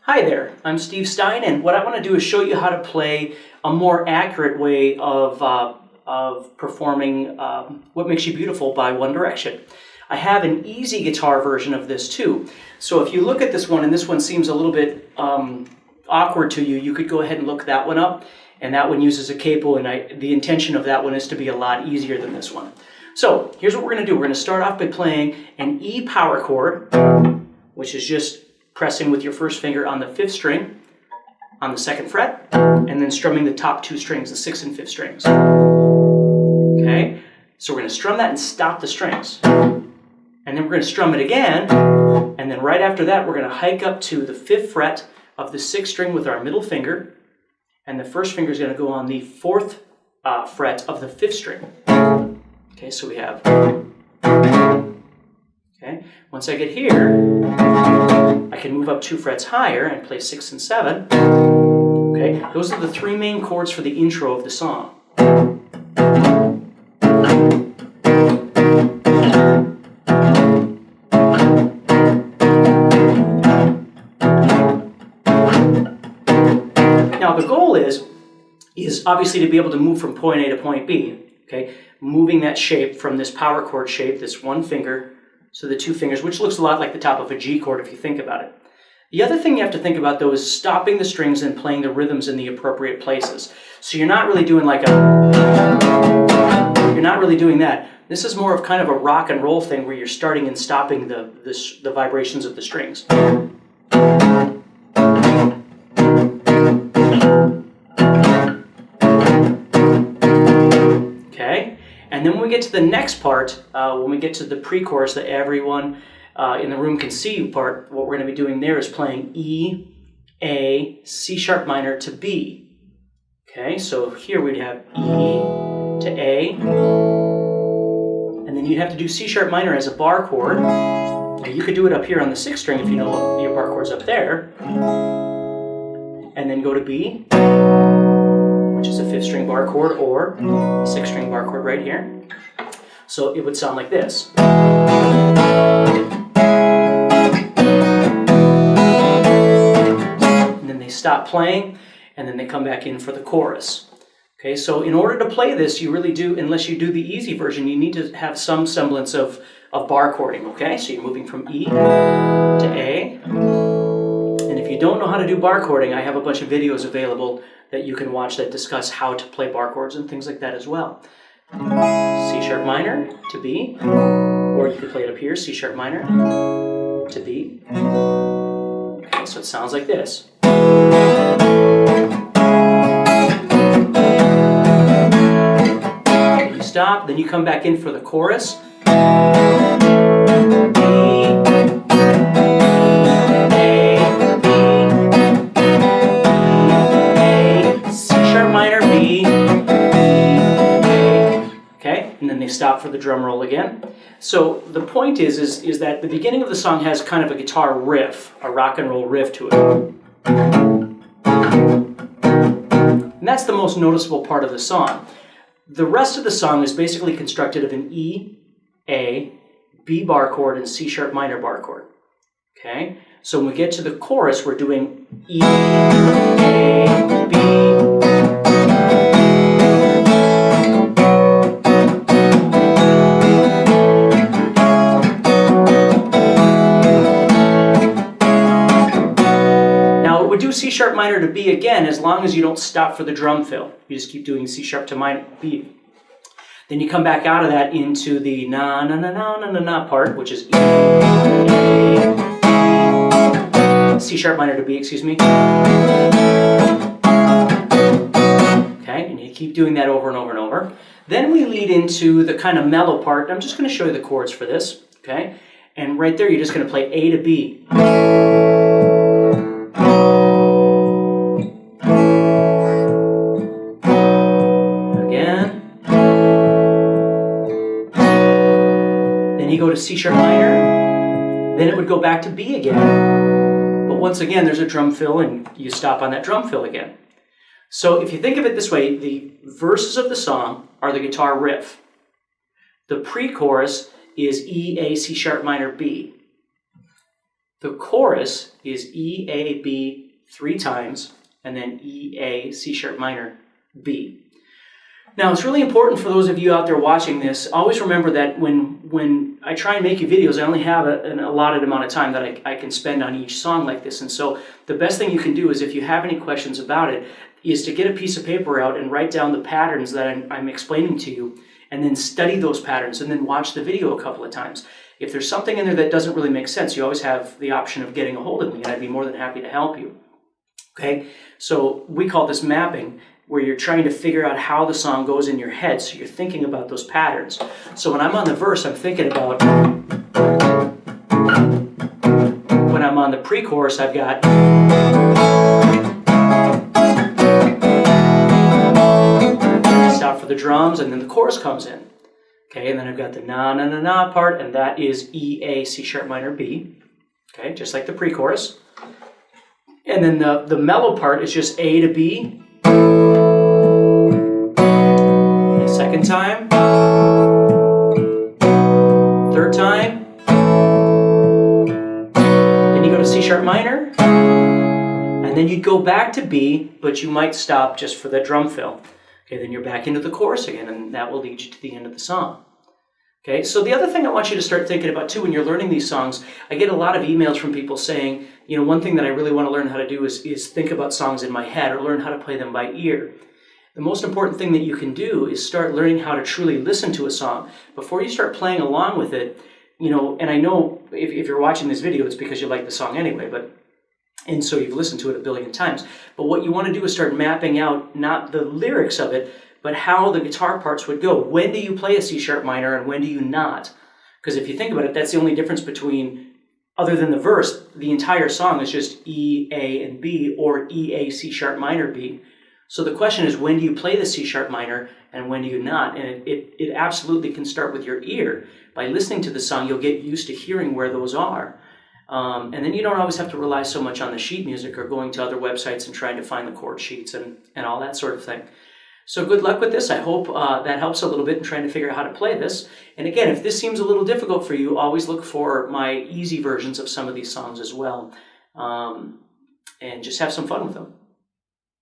Hi there, I'm Steve Stein, and what I want to do is show you how to play a more accurate way of performing What Makes You Beautiful by One Direction. I have an easy guitar version of this too. So if you look at this one, and this one seems a little bit awkward to you, you could go ahead and look that one up. And that one uses a capo, and the intention of that one is to be a lot easier than this one. So here's what we're going to do. We're going to start off by playing an E power chord, which is just pressing with your first finger on the 5th string on the 2nd fret, and then strumming the top 2 strings, the 6th and 5th strings. Okay, so we're going to strum that and stop the strings. And then we're going to strum it again, and then right after that we're going to hike up to the 5th fret of the 6th string with our middle finger, and the first finger is going to go on the 4th fret of the 5th string. Okay, so we have... Okay, once I get here, I can move up 2 frets higher and play 6 and 7. Okay, those are the 3 main chords for the intro of the song. Now the goal is obviously to be able to move from point A to point B. Okay, moving that shape from this power chord shape, this one finger, so the 2 fingers, which looks a lot like the top of a G chord if you think about it. The other thing you have to think about though is stopping the strings and playing the rhythms in the appropriate places. So you're not really doing like you're not really doing that. This is more of kind of a rock and roll thing where you're starting and stopping the vibrations of the strings. Okay, and then when we get to the next part, when we get to the pre-chorus that everyone in the room can see part, what we're going to be doing there is playing E, A, C sharp minor to B. Okay, so here we'd have E to A, and then you'd have to do C sharp minor as a bar chord. Now, you could do it up here on the 6th string if you know your bar chord's up there, and then go to B, which is a 5th string bar chord, or a 6th string bar chord right here. So it would sound like this. And then they stop playing, and then they come back in for the chorus. Okay, so in order to play this, you really do, unless you do the easy version, you need to have some semblance of bar chording, okay? So you're moving from E to A. And if you don't know how to do bar chording, I have a bunch of videos available that you can watch that discuss how to play bar chords and things like that as well. C sharp minor to B, or you could play it up here, C sharp minor to B. Okay, so it sounds like this. You stop, then you come back in for the chorus. Stop for the drum roll again. So the point is that the beginning of the song has kind of a guitar riff, a rock and roll riff to it. And that's the most noticeable part of the song. The rest of the song is basically constructed of an E, A, B bar chord, and C sharp minor bar chord. Okay? So when we get to the chorus, we're doing E, A, B. C sharp minor to B again, as long as you don't stop for the drum fill. You just keep doing C sharp to minor B. Then you come back out of that into the na na na na na na na part, which is E, A, C sharp minor to B, excuse me. Okay, and you keep doing that over and over and over. Then we lead into the kind of mellow part. I'm just going to show you the chords for this. Okay, and right there you're just going to play A to B. You go to C sharp minor, then it would go back to B again. But once again, there's a drum fill, and you stop on that drum fill again. So if you think of it this way, the verses of the song are the guitar riff. The pre-chorus is E, A, C sharp minor, B. The chorus is E, A, B 3 times, and then E, A, C sharp minor, B. Now, it's really important for those of you out there watching this, always remember that when I try and make you videos, I only have an allotted amount of time that I can spend on each song like this. And so the best thing you can do is, if you have any questions about it, is to get a piece of paper out and write down the patterns that I'm explaining to you, and then study those patterns, and then watch the video a couple of times. If there's something in there that doesn't really make sense, you always have the option of getting a hold of me, and I'd be more than happy to help you. Okay, so we call this mapping, where you're trying to figure out how the song goes in your head, so you're thinking about those patterns. So when I'm on the verse, I'm thinking about, when I'm on the pre-chorus, I've got, stop for the drums, and then the chorus comes in. Okay, and then I've got the na na na na part, and that is E, A, C sharp minor, B. Okay, just like the pre-chorus. And then the mellow part is just A to B. Second time, third time, then you go to C sharp minor, and then you'd go back to B, but you might stop just for the drum fill. Okay, then you're back into the chorus again, and that will lead you to the end of the song. Okay, so the other thing I want you to start thinking about too when you're learning these songs, I get a lot of emails from people saying, you know, one thing that I really want to learn how to do is think about songs in my head, or learn how to play them by ear. The most important thing that you can do is start learning how to truly listen to a song. Before you start playing along with it, you know, and I know if you're watching this video, it's because you like the song anyway, and so you've listened to it a billion times. But what you want to do is start mapping out not the lyrics of it, but how the guitar parts would go. When do you play a C sharp minor and when do you not? Because if you think about it, that's the only difference between, other than the verse, the entire song is just E, A, and B, or E, A, C sharp minor, B. So the question is, when do you play the C sharp minor and when do you not? And it absolutely can start with your ear. By listening to the song, you'll get used to hearing where those are. And then you don't always have to rely so much on the sheet music or going to other websites and trying to find the chord sheets and all that sort of thing. So good luck with this. I hope that helps a little bit in trying to figure out how to play this. And again, if this seems a little difficult for you, always look for my easy versions of some of these songs as well. And just have some fun with them.